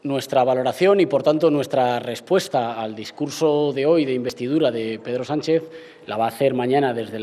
Nuestra valoración y, por tanto, nuestra respuesta al discurso de hoy de investidura de Pedro Sánchez la va a hacer mañana desde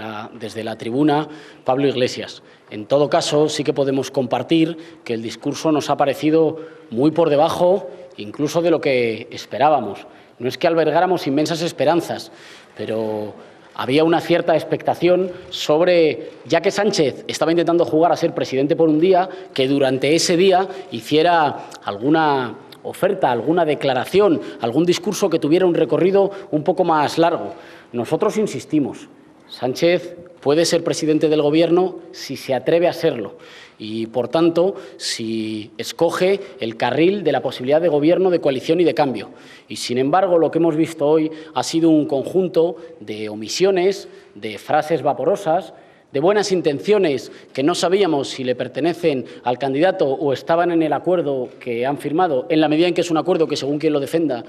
la tribuna Pablo Iglesias. En todo caso, sí que podemos compartir que el discurso nos ha parecido muy por debajo incluso de lo que esperábamos. No es que albergáramos inmensas esperanzas, pero había una cierta expectación sobre, ya que Sánchez estaba intentando jugar a ser presidente por un día, que durante ese día hiciera alguna oferta, alguna declaración, algún discurso que tuviera un recorrido un poco más largo. Nosotros insistimos, Sánchez puede ser presidente del Gobierno si se atreve a serlo y, por tanto, si escoge el carril de la posibilidad de gobierno, de coalición y de cambio. Y, sin embargo, lo que hemos visto hoy ha sido un conjunto de omisiones, de frases vaporosas, de buenas intenciones que no sabíamos si le pertenecen al candidato o estaban en el acuerdo que han firmado, en la medida en que es un acuerdo que, según quien lo defienda,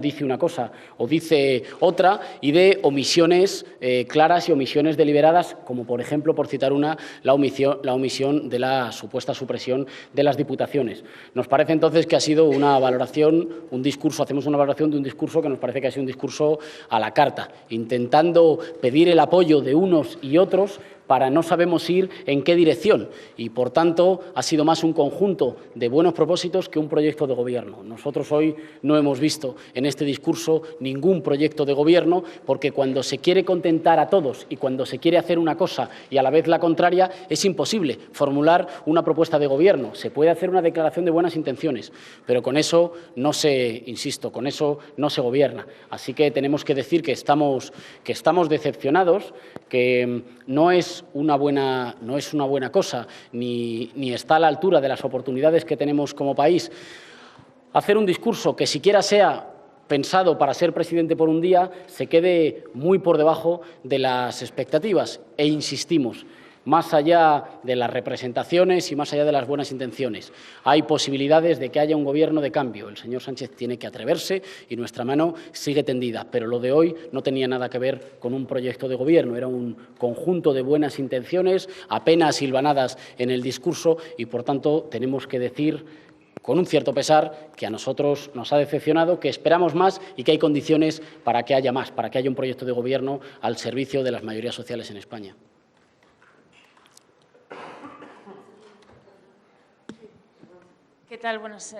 dice una cosa o dice otra, y de omisiones claras y omisiones deliberadas, como, por ejemplo, por citar una, la omisión de la supuesta supresión de las diputaciones. Nos parece, entonces, que ha sido una valoración, hacemos una valoración de un discurso que nos parece que ha sido un discurso a la carta, intentando pedir el apoyo de unos y otros para no sabemos ir en qué dirección y, por tanto, ha sido más un conjunto de buenos propósitos que un proyecto de gobierno. Nosotros hoy no hemos visto en este discurso ningún proyecto de gobierno, porque cuando se quiere contentar a todos y cuando se quiere hacer una cosa y a la vez la contraria, es imposible formular una propuesta de gobierno. Se puede hacer una declaración de buenas intenciones, pero con eso no se, insisto, con eso no se gobierna. Así que tenemos que decir que estamos decepcionados, que no es una buena cosa ni está a la altura de las oportunidades que tenemos como país. Hacer un discurso que siquiera sea pensado para ser presidente por un día se quede muy por debajo de las expectativas e insistimos, más allá de las representaciones y más allá de las buenas intenciones. Hay posibilidades de que haya un gobierno de cambio. El señor Sánchez tiene que atreverse y nuestra mano sigue tendida. Pero lo de hoy no tenía nada que ver con un proyecto de gobierno. Era un conjunto de buenas intenciones, apenas hilvanadas en el discurso y, por tanto, tenemos que decir con un cierto pesar que a nosotros nos ha decepcionado, que esperamos más y que hay condiciones para que haya más, para que haya un proyecto de gobierno al servicio de las mayorías sociales en España. ¿Qué tal? Buenas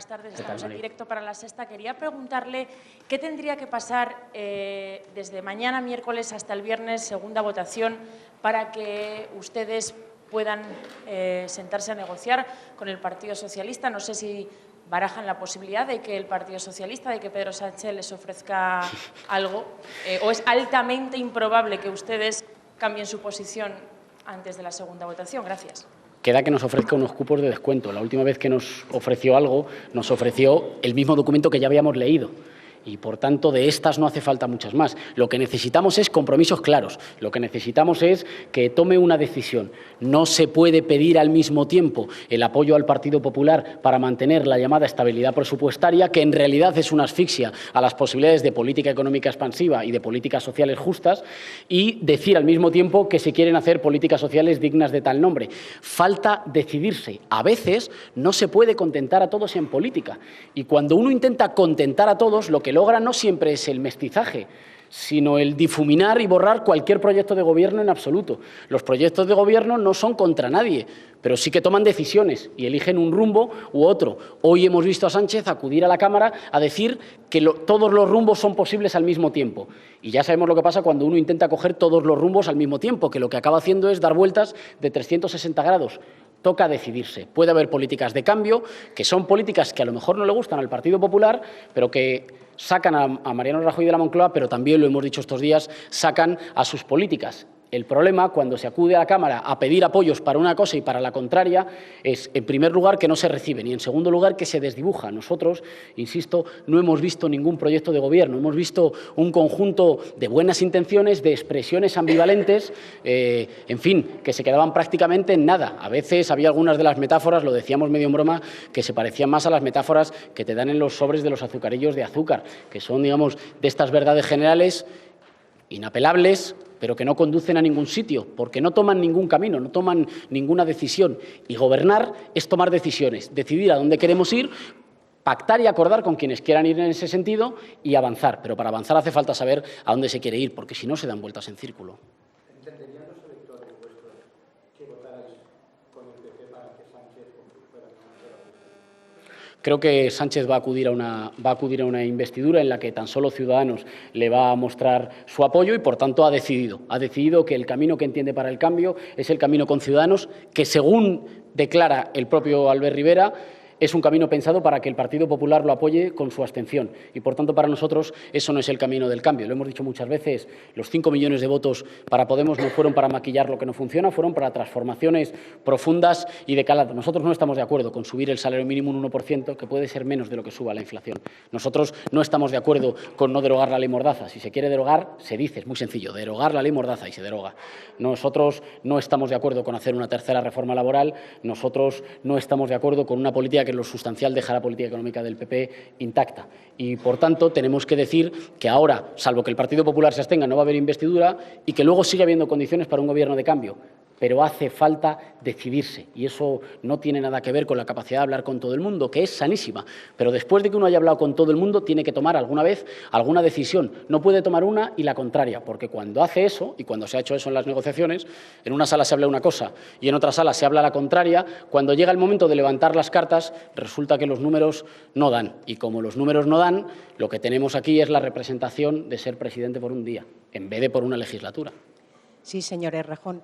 tardes. Estamos en directo para La Sexta. Quería preguntarle qué tendría que pasar desde mañana, miércoles, hasta el viernes, segunda votación, para que ustedes puedan sentarse a negociar con el Partido Socialista. No sé si barajan la posibilidad de que el Partido Socialista, de que Pedro Sánchez les ofrezca algo, o es altamente improbable que ustedes cambien su posición antes de la segunda votación. Gracias. Queda que nos ofrezca unos cupos de descuento. La última vez que nos ofreció algo, nos ofreció el mismo documento que ya habíamos leído. Y, por tanto, de estas no hace falta muchas más. Lo que necesitamos es compromisos claros. Lo que necesitamos es que tome una decisión. No se puede pedir al mismo tiempo el apoyo al Partido Popular para mantener la llamada estabilidad presupuestaria, que en realidad es una asfixia a las posibilidades de política económica expansiva y de políticas sociales justas, y decir al mismo tiempo que se quieren hacer políticas sociales dignas de tal nombre. Falta decidirse. A veces no se puede contentar a todos en política. Y cuando uno intenta contentar a todos, lo que logra no siempre es el mestizaje, sino el difuminar y borrar cualquier proyecto de gobierno en absoluto. Los proyectos de gobierno no son contra nadie, pero sí que toman decisiones y eligen un rumbo u otro. Hoy hemos visto a Sánchez acudir a la Cámara a decir que todos los rumbos son posibles al mismo tiempo. Y ya sabemos lo que pasa cuando uno intenta coger todos los rumbos al mismo tiempo, que lo que acaba haciendo es dar vueltas de 360 grados. Toca decidirse. Puede haber políticas de cambio, que son políticas que a lo mejor no le gustan al Partido Popular, pero que sacan a Mariano Rajoy de la Moncloa, pero también, lo hemos dicho estos días, sacan a sus políticas. El problema, cuando se acude a la Cámara a pedir apoyos para una cosa y para la contraria, es, en primer lugar, que no se reciben y, en segundo lugar, que se desdibuja. Nosotros, insisto, no hemos visto ningún proyecto de gobierno. Hemos visto un conjunto de buenas intenciones, de expresiones ambivalentes, en fin, que se quedaban prácticamente en nada. A veces había algunas de las metáforas, lo decíamos medio en broma, que se parecían más a las metáforas que te dan en los sobres de los azucarillos de azúcar, que son, digamos, de estas verdades generales inapelables, pero que no conducen a ningún sitio, porque no toman ningún camino, no toman ninguna decisión. Y gobernar es tomar decisiones, decidir a dónde queremos ir, pactar y acordar con quienes quieran ir en ese sentido y avanzar. Pero para avanzar hace falta saber a dónde se quiere ir, porque si no se dan vueltas en círculo. ¿Entenderían los electores vuestros que votarais con el PP para que Sánchez fuera el? Creo que Sánchez va a acudir a una investidura en la que tan solo Ciudadanos le va a mostrar su apoyo y, por tanto, ha decidido que el camino que entiende para el cambio es el camino con Ciudadanos, que, según declara el propio Albert Rivera, es un camino pensado para que el Partido Popular lo apoye con su abstención. Y, por tanto, para nosotros eso no es el camino del cambio. Lo hemos dicho muchas veces, los 5 millones de votos para Podemos no fueron para maquillar lo que no funciona, fueron para transformaciones profundas y de calado. Nosotros no estamos de acuerdo con subir el salario mínimo un 1%, que puede ser menos de lo que suba la inflación. Nosotros no estamos de acuerdo con no derogar la ley Mordaza. Si se quiere derogar, se dice, es muy sencillo, derogar la ley Mordaza y se deroga. Nosotros no estamos de acuerdo con hacer una tercera reforma laboral. Nosotros no estamos de acuerdo con una política que en lo sustancial deja la política económica del PP intacta. Y, por tanto, tenemos que decir que ahora, salvo que el Partido Popular se abstenga, no va a haber investidura y que luego sigue habiendo condiciones para un gobierno de cambio. Pero hace falta decidirse y eso no tiene nada que ver con la capacidad de hablar con todo el mundo, que es sanísima. Pero después de que uno haya hablado con todo el mundo, tiene que tomar alguna vez alguna decisión. No puede tomar una y la contraria, porque cuando hace eso, y cuando se ha hecho eso en las negociaciones, en una sala se habla una cosa y en otra sala se habla la contraria, cuando llega el momento de levantar las cartas, resulta que los números no dan. Y como los números no dan, lo que tenemos aquí es la representación de ser presidente por un día, en vez de por una legislatura. Sí, señor Errejón.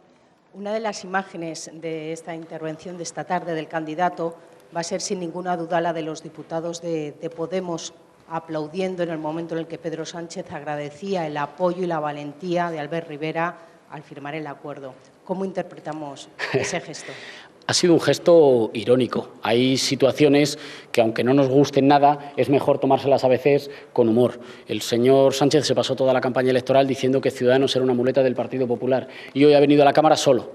Una de las imágenes de esta intervención de esta tarde del candidato va a ser sin ninguna duda la de los diputados de Podemos aplaudiendo en el momento en el que Pedro Sánchez agradecía el apoyo y la valentía de Albert Rivera al firmar el acuerdo. ¿Cómo interpretamos ese gesto? Ha sido un gesto irónico. Hay situaciones que, aunque no nos gusten nada, es mejor tomárselas a veces con humor. El señor Sánchez se pasó toda la campaña electoral diciendo que Ciudadanos era una muleta del Partido Popular y hoy ha venido a la Cámara solo,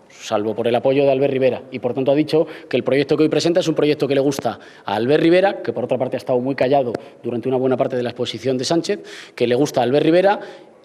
salvo por el apoyo de Albert Rivera. Y, por tanto, ha dicho que el proyecto que hoy presenta es un proyecto que le gusta a Albert Rivera, que, por otra parte, ha estado muy callado durante una buena parte de la exposición de Sánchez, que le gusta a Albert Rivera.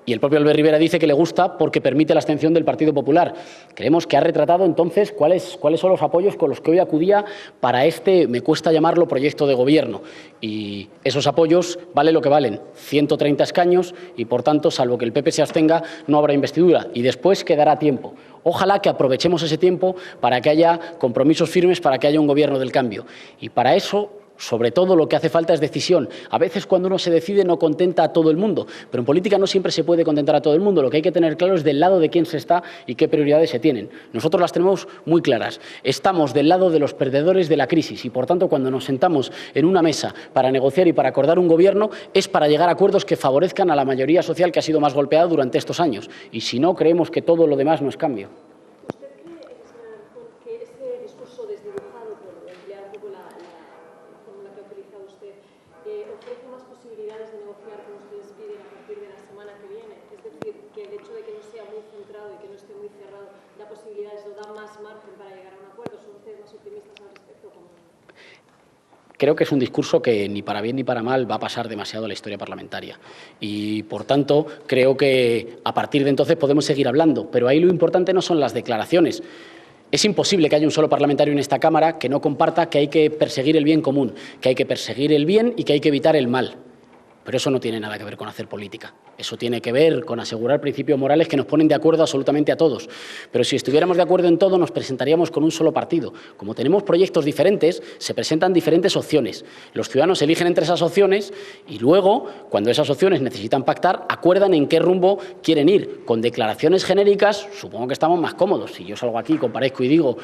Y el propio Albert Rivera dice que le gusta porque permite la abstención del Partido Popular. Creemos que ha retratado entonces cuáles son los apoyos con los que hoy acudía para este, me cuesta llamarlo, proyecto de gobierno. Y esos apoyos valen lo que valen, 130 escaños y, por tanto, salvo que el PP se abstenga, no habrá investidura. Y después quedará tiempo. Ojalá que aprovechemos ese tiempo para que haya compromisos firmes, para que haya un gobierno del cambio. Y para eso, sobre todo, lo que hace falta es decisión. A veces, cuando uno se decide, no contenta a todo el mundo, pero en política no siempre se puede contentar a todo el mundo. Lo que hay que tener claro es del lado de quién se está y qué prioridades se tienen. Nosotros las tenemos muy claras. Estamos del lado de los perdedores de la crisis y, por tanto, cuando nos sentamos en una mesa para negociar y para acordar un gobierno, es para llegar a acuerdos que favorezcan a la mayoría social que ha sido más golpeada durante estos años. Y si no, creemos que todo lo demás no es cambio. ¿Ofrece más posibilidades de negociar como ustedes piden a partir de la semana que viene? Es decir, que el hecho de que no sea muy centrado y que no esté muy cerrado da posibilidades o da más margen para llegar a un acuerdo. ¿Son ustedes más optimistas al respecto? Creo que es un discurso que ni para bien ni para mal va a pasar demasiado a la historia parlamentaria. Y, por tanto, creo que a partir de entonces podemos seguir hablando. Pero ahí lo importante no son las declaraciones. Es imposible que haya un solo parlamentario en esta Cámara que no comparta que hay que perseguir el bien común, que hay que perseguir el bien y que hay que evitar el mal. Pero eso no tiene nada que ver con hacer política. Eso tiene que ver con asegurar principios morales que nos ponen de acuerdo absolutamente a todos. Pero si estuviéramos de acuerdo en todo, nos presentaríamos con un solo partido. Como tenemos proyectos diferentes, se presentan diferentes opciones. Los ciudadanos eligen entre esas opciones y luego, cuando esas opciones necesitan pactar, acuerdan en qué rumbo quieren ir. Con declaraciones genéricas, supongo que estamos más cómodos. Si yo salgo aquí, comparezco y digo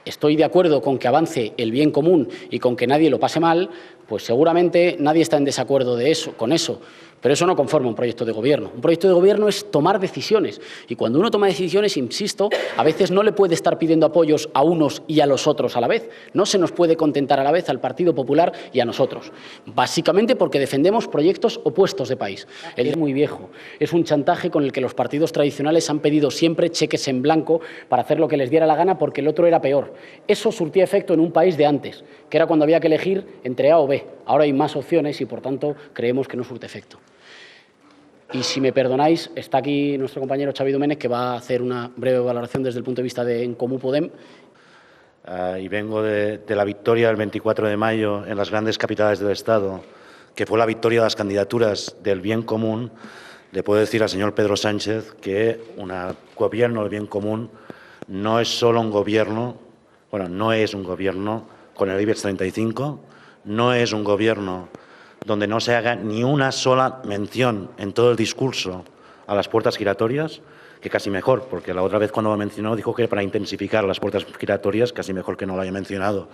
estoy de acuerdo con que avance el bien común y con que nadie lo pase mal, pues seguramente nadie está en desacuerdo con eso. Pero eso no conforma un proyecto de gobierno. Un proyecto de gobierno es tomar decisiones. Y cuando uno toma decisiones, insisto, a veces no le puede estar pidiendo apoyos a unos y a los otros a la vez. No se nos puede contentar a la vez al Partido Popular y a nosotros. Básicamente porque defendemos proyectos opuestos de país. Él es muy viejo. Es un chantaje con el que los partidos tradicionales han pedido siempre cheques en blanco para hacer lo que les diera la gana porque el otro era peor. Eso surtía efecto en un país de antes, que era cuando había que elegir entre A o B. Ahora hay más opciones y, por tanto, creemos que no surte efecto. Y si me perdonáis, está aquí nuestro compañero Xavi Domènech, que va a hacer una breve valoración desde el punto de vista de En Comú Podem. y vengo de la victoria del 24 de mayo en las grandes capitales del Estado, que fue la victoria de las candidaturas del bien común, le puedo decir al señor Pedro Sánchez que un gobierno del bien común no es solo un gobierno, bueno, no es un gobierno con el IBEX 35, no es un gobierno donde no se haga ni una sola mención en todo el discurso a las puertas giratorias, que casi mejor, porque la otra vez cuando lo mencionó dijo que para intensificar las puertas giratorias, casi mejor que no lo haya mencionado.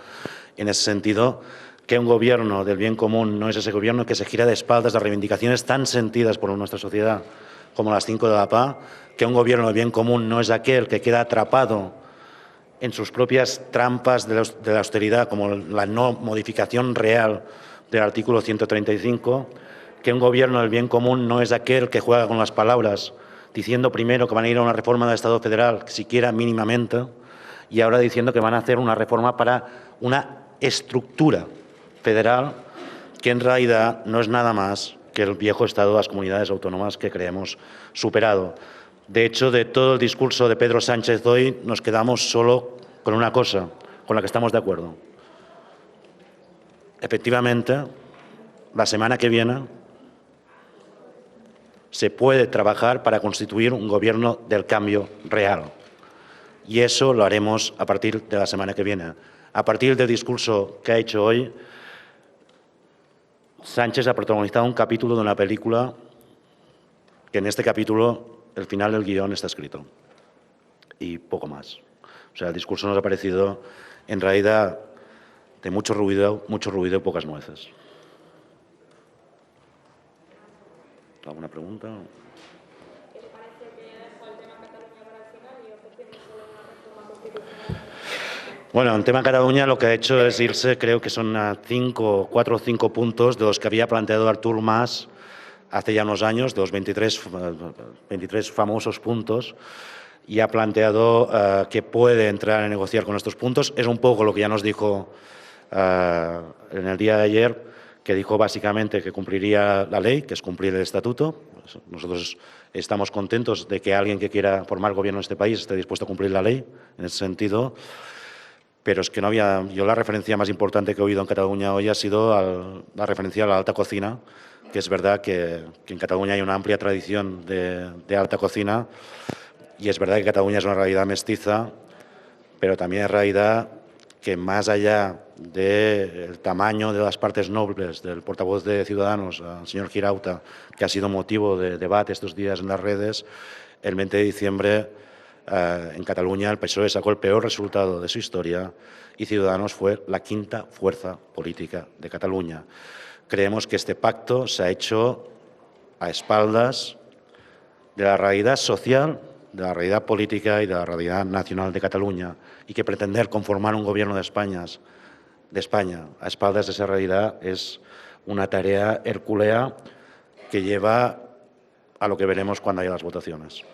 En ese sentido, que un gobierno del bien común no es ese gobierno que se gira de espaldas a reivindicaciones tan sentidas por nuestra sociedad como las 5 de la PA, que un gobierno del bien común no es aquel que queda atrapado en sus propias trampas de la austeridad, como la no modificación real del artículo 135, que un gobierno del bien común no es aquel que juega con las palabras, diciendo primero que van a ir a una reforma del Estado federal, siquiera mínimamente, y ahora diciendo que van a hacer una reforma para una estructura federal que en realidad no es nada más que el viejo Estado de las comunidades autónomas que creemos superado. De hecho, de todo el discurso de Pedro Sánchez hoy nos quedamos solo con una cosa, con la que estamos de acuerdo. Efectivamente, la semana que viene se puede trabajar para constituir un gobierno del cambio real. Y eso lo haremos a partir de la semana que viene. A partir del discurso que ha hecho hoy, Sánchez ha protagonizado un capítulo de una película que en este capítulo el final del guión está escrito y poco más. O sea, el discurso nos ha parecido en realidad de mucho ruido y pocas nueces. ¿Alguna pregunta? ¿Qué le parece que dejó el tema Cataluña para el final y ofreciendo solo una reforma constitucional? Bueno, en tema Cataluña lo que ha hecho es irse, creo que son 4 o 5 puntos de los que había planteado Artur Mas hace ya unos años, de los 23 famosos puntos, y ha planteado que puede entrar a negociar con estos puntos. Es un poco lo que ya nos dijo en el día de ayer, que dijo básicamente que cumpliría la ley, que es cumplir el estatuto. Nosotros estamos contentos de que alguien que quiera formar gobierno en este país esté dispuesto a cumplir la ley, en ese sentido. Pero es que no había... Yo la referencia más importante que he oído en Cataluña hoy ha sido la referencia a la alta cocina, que es verdad que en Cataluña hay una amplia tradición de alta cocina, y es verdad que Cataluña es una realidad mestiza, pero también es realidad que más allá del tamaño de las partes nobles del portavoz de Ciudadanos, el señor Girauta, que ha sido motivo de debate estos días en las redes, el 20 de diciembre en Cataluña el PSOE sacó el peor resultado de su historia y Ciudadanos fue la 5ª fuerza política de Cataluña. Creemos que este pacto se ha hecho a espaldas de la realidad social, de la realidad política y de la realidad nacional de Cataluña, y que pretender conformar un gobierno de España a espaldas de esa realidad es una tarea hercúlea que lleva a lo que veremos cuando haya las votaciones.